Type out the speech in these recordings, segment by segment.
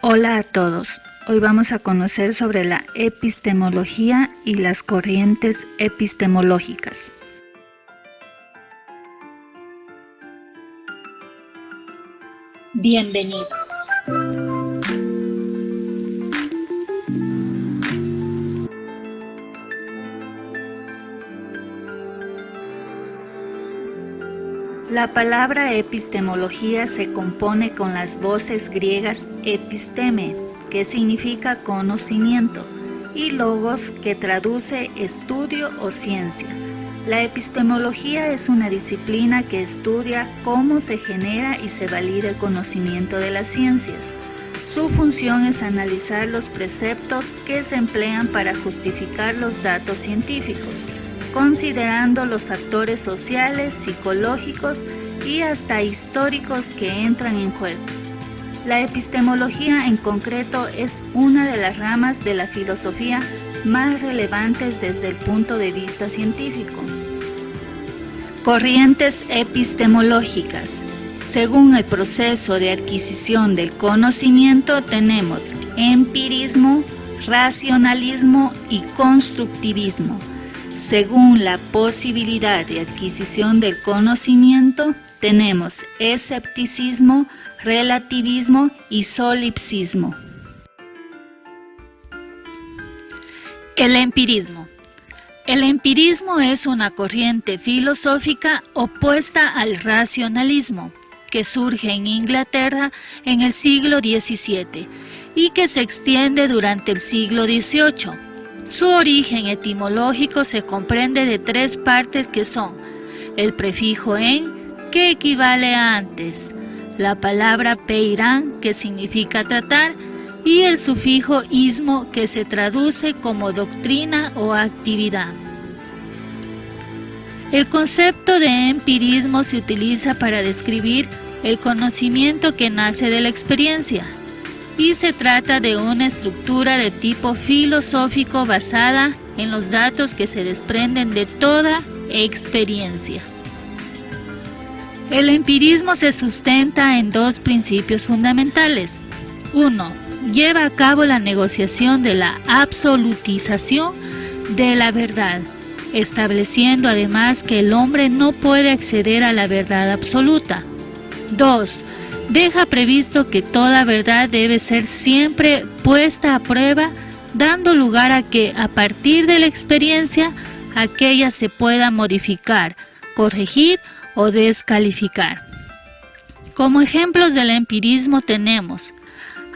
Hola a todos, hoy vamos a conocer sobre la epistemología y las corrientes epistemológicas. Bienvenidos. La palabra epistemología se compone con las voces griegas episteme, que significa conocimiento, y logos, que traduce estudio o ciencia. La epistemología es una disciplina que estudia cómo se genera y se valida el conocimiento de las ciencias. Su función es analizar los preceptos que se emplean para justificar los datos científicos, considerando los factores sociales, psicológicos y hasta históricos que entran en juego. La epistemología en concreto es una de las ramas de la filosofía más relevantes desde el punto de vista científico. Corrientes epistemológicas. Según el proceso de adquisición del conocimiento tenemos empirismo, racionalismo y constructivismo. Según la posibilidad de adquisición del conocimiento, tenemos escepticismo, relativismo y solipsismo. El empirismo. El empirismo es una corriente filosófica opuesta al racionalismo, que surge en Inglaterra en el siglo XVII y que se extiende durante el siglo XVIII. Su origen etimológico se comprende de tres partes que son el prefijo en, que equivale a antes, la palabra peirán, que significa tratar, y el sufijo ismo, que se traduce como doctrina o actividad. El concepto de empirismo se utiliza para describir el conocimiento que nace de la experiencia, y se trata de una estructura de tipo filosófico basada en los datos que se desprenden de toda experiencia. El empirismo se sustenta en dos principios fundamentales. 1. Lleva a cabo la negociación de la absolutización de la verdad, estableciendo además que el hombre no puede acceder a la verdad absoluta. 2. Deja previsto que toda verdad debe ser siempre puesta a prueba, dando lugar a que, a partir de la experiencia, aquella se pueda modificar, corregir o descalificar. Como ejemplos del empirismo tenemos: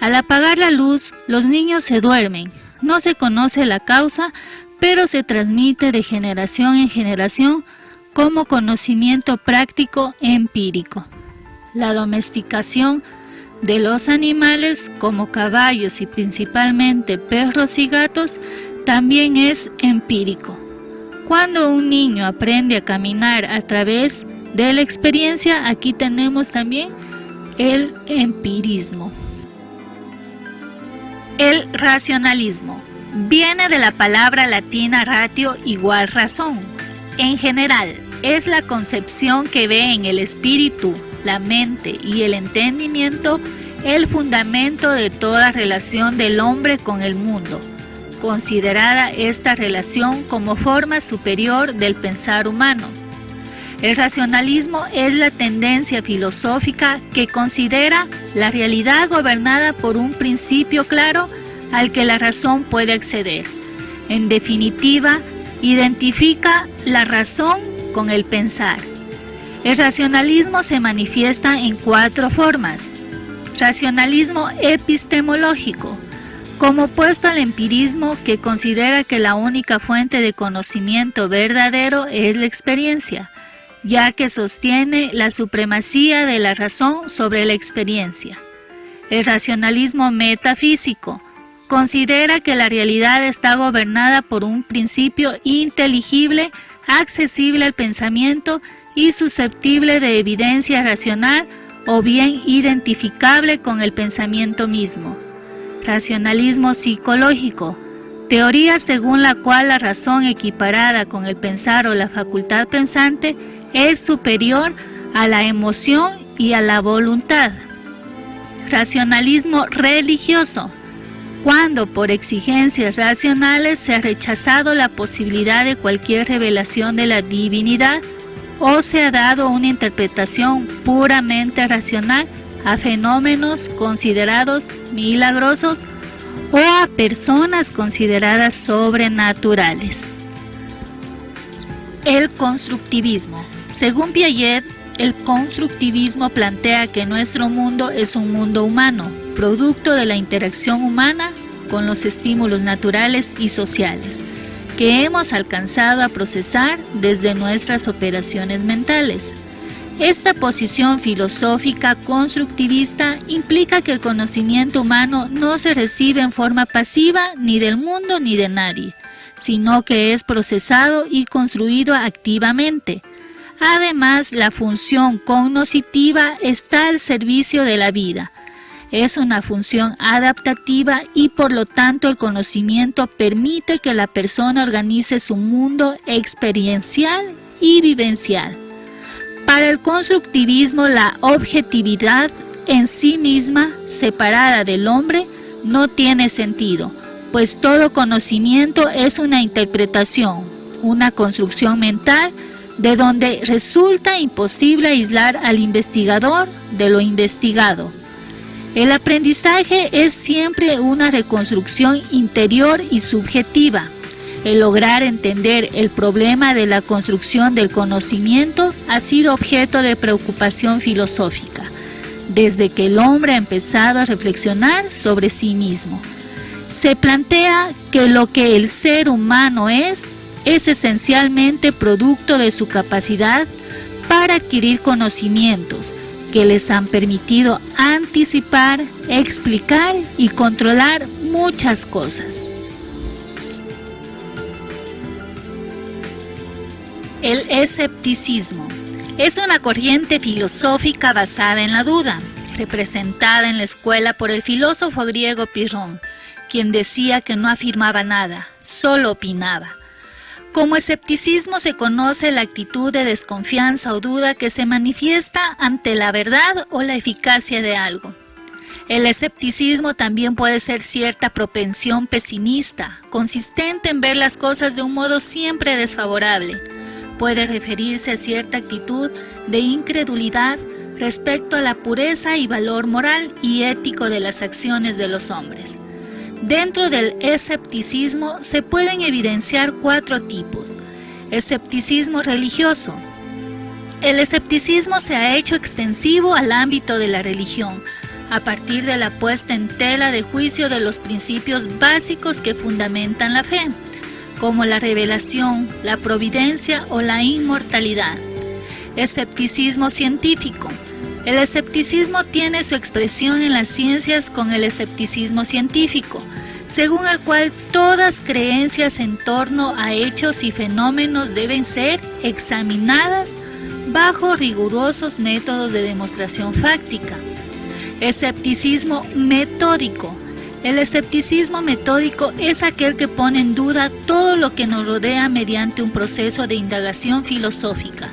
al apagar la luz, los niños se duermen, no se conoce la causa, pero se transmite de generación en generación como conocimiento práctico empírico. La domesticación de los animales como caballos y principalmente perros y gatos también es empírico. Cuando un niño aprende a caminar a través de la experiencia, aquí tenemos también el empirismo. El racionalismo viene de la palabra latina ratio, igual razón. En general, es la concepción que ve en el espíritu, la mente y el entendimiento el fundamento de toda relación del hombre con el mundo, considerada esta relación como forma superior del pensar humano. El racionalismo es la tendencia filosófica que considera la realidad gobernada por un principio claro al que la razón puede acceder. En definitiva, identifica la razón con el pensar. El racionalismo se manifiesta en cuatro formas. Racionalismo epistemológico, como opuesto al empirismo, que considera que la única fuente de conocimiento verdadero es la experiencia, ya que sostiene la supremacía de la razón sobre la experiencia. El racionalismo metafísico considera que la realidad está gobernada por un principio inteligible, accesible al pensamiento y susceptible de evidencia racional o bien identificable con el pensamiento mismo. Racionalismo psicológico, teoría según la cual la razón equiparada con el pensar o la facultad pensante es superior a la emoción y a la voluntad. racionalismo religioso, cuando por exigencias racionales se ha rechazado la posibilidad de cualquier revelación de la divinidad o se ha dado una interpretación puramente racional a fenómenos considerados milagrosos o a personas consideradas sobrenaturales. El constructivismo. Según Piaget, el constructivismo plantea que nuestro mundo es un mundo humano, producto de la interacción humana con los estímulos naturales y sociales, que hemos alcanzado a procesar desde nuestras operaciones mentales. Esta posición filosófica constructivista implica que el conocimiento humano no se recibe en forma pasiva ni del mundo ni de nadie, sino que es procesado y construido activamente. Además, la función cognoscitiva está al servicio de la vida. Es una función adaptativa y por lo tanto el conocimiento permite que la persona organice su mundo experiencial y vivencial. Para el constructivismo, la objetividad en sí misma, separada del hombre, no tiene sentido, pues todo conocimiento es una interpretación, una construcción mental, de donde resulta imposible aislar al investigador de lo investigado. El aprendizaje es siempre una reconstrucción interior y subjetiva. El lograr entender el problema de la construcción del conocimiento ha sido objeto de preocupación filosófica, desde que el hombre ha empezado a reflexionar sobre sí mismo. Se plantea que lo que el ser humano es esencialmente producto de su capacidad para adquirir conocimientos que les han permitido anticipar, explicar y controlar muchas cosas. El escepticismo es una corriente filosófica basada en la duda, representada en la escuela por el filósofo griego Pirrón, quien decía que no afirmaba nada, solo opinaba. Como escepticismo se conoce la actitud de desconfianza o duda que se manifiesta ante la verdad o la eficacia de algo. El escepticismo también puede ser cierta propensión pesimista, consistente en ver las cosas de un modo siempre desfavorable. Puede referirse a cierta actitud de incredulidad respecto a la pureza y valor moral y ético de las acciones de los hombres. Dentro del escepticismo se pueden evidenciar 4 tipos. Escepticismo religioso. El escepticismo se ha hecho extensivo al ámbito de la religión, a partir de la puesta en tela de juicio de los principios básicos que fundamentan la fe, como la revelación, la providencia o la inmortalidad. Escepticismo científico. El escepticismo tiene su expresión en las ciencias con el escepticismo científico, según el cual todas creencias en torno a hechos y fenómenos deben ser examinadas bajo rigurosos métodos de demostración fáctica. Escepticismo metódico. El escepticismo metódico es aquel que pone en duda todo lo que nos rodea mediante un proceso de indagación filosófica.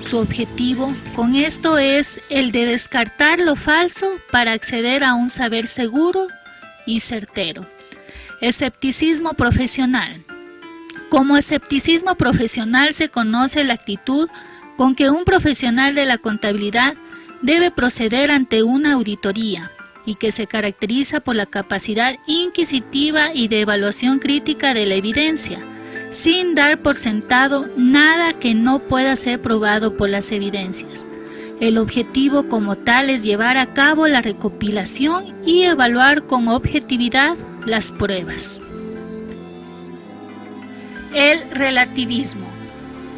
Su objetivo con esto es el de descartar lo falso para acceder a un saber seguro y certero. Escepticismo profesional. Como escepticismo profesional se conoce la actitud con que un profesional de la contabilidad debe proceder ante una auditoría y que se caracteriza por la capacidad inquisitiva y de evaluación crítica de la evidencia, sin dar por sentado nada que no pueda ser probado por las evidencias. El objetivo como tal es llevar a cabo la recopilación y evaluar con objetividad las pruebas. El relativismo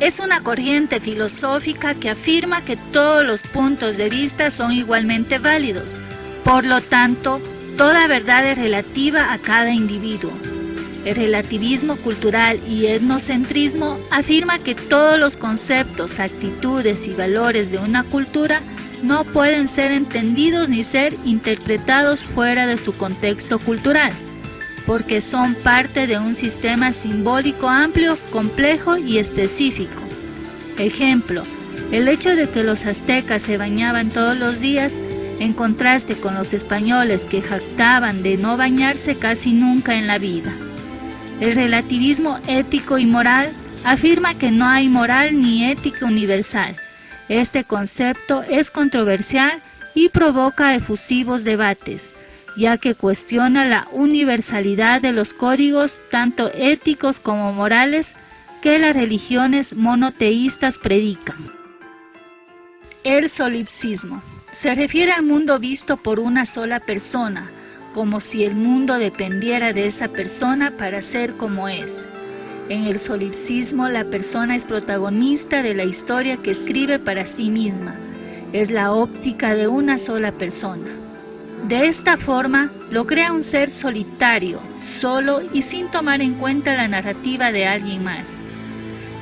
es una corriente filosófica que afirma que todos los puntos de vista son igualmente válidos. Por lo tanto, toda verdad es relativa a cada individuo. El relativismo cultural y etnocentrismo afirma que todos los conceptos, actitudes y valores de una cultura no pueden ser entendidos ni ser interpretados fuera de su contexto cultural, porque son parte de un sistema simbólico amplio, complejo y específico. Ejemplo, el hecho de que los aztecas se bañaban todos los días en contraste con los españoles que jactaban de no bañarse casi nunca en la vida. El relativismo ético y moral afirma que no hay moral ni ética universal. Este concepto es controversial y provoca efusivos debates, ya que cuestiona la universalidad de los códigos tanto éticos como morales que las religiones monoteístas predican. El solipsismo se refiere al mundo visto por una sola persona, como si el mundo dependiera de esa persona para ser como es. En el solipsismo, la persona es protagonista de la historia que escribe para sí misma. Es la óptica de una sola persona. De esta forma, lo crea un ser solitario, solo y sin tomar en cuenta la narrativa de alguien más.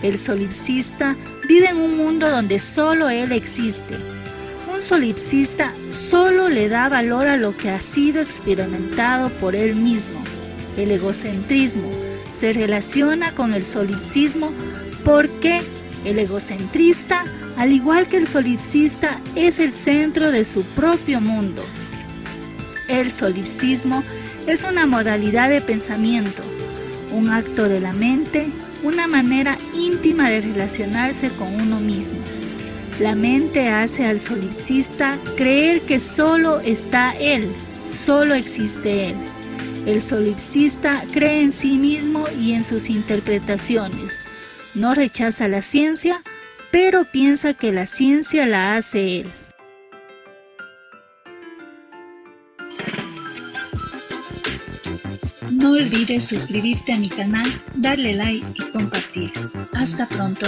El solipsista vive en un mundo donde solo él existe. Un solipsista solo le da valor a lo que ha sido experimentado por él mismo. El egocentrismo se relaciona con el solipsismo porque el egocentrista, al igual que el solipsista, es el centro de su propio mundo. El solipsismo es una modalidad de pensamiento, un acto de la mente, una manera íntima de relacionarse con uno mismo. La mente hace al solipsista creer que solo está él, solo existe él. El solipsista cree en sí mismo y en sus interpretaciones. No rechaza la ciencia, pero piensa que la ciencia la hace él. No olvides suscribirte a mi canal, darle like y compartir. Hasta pronto.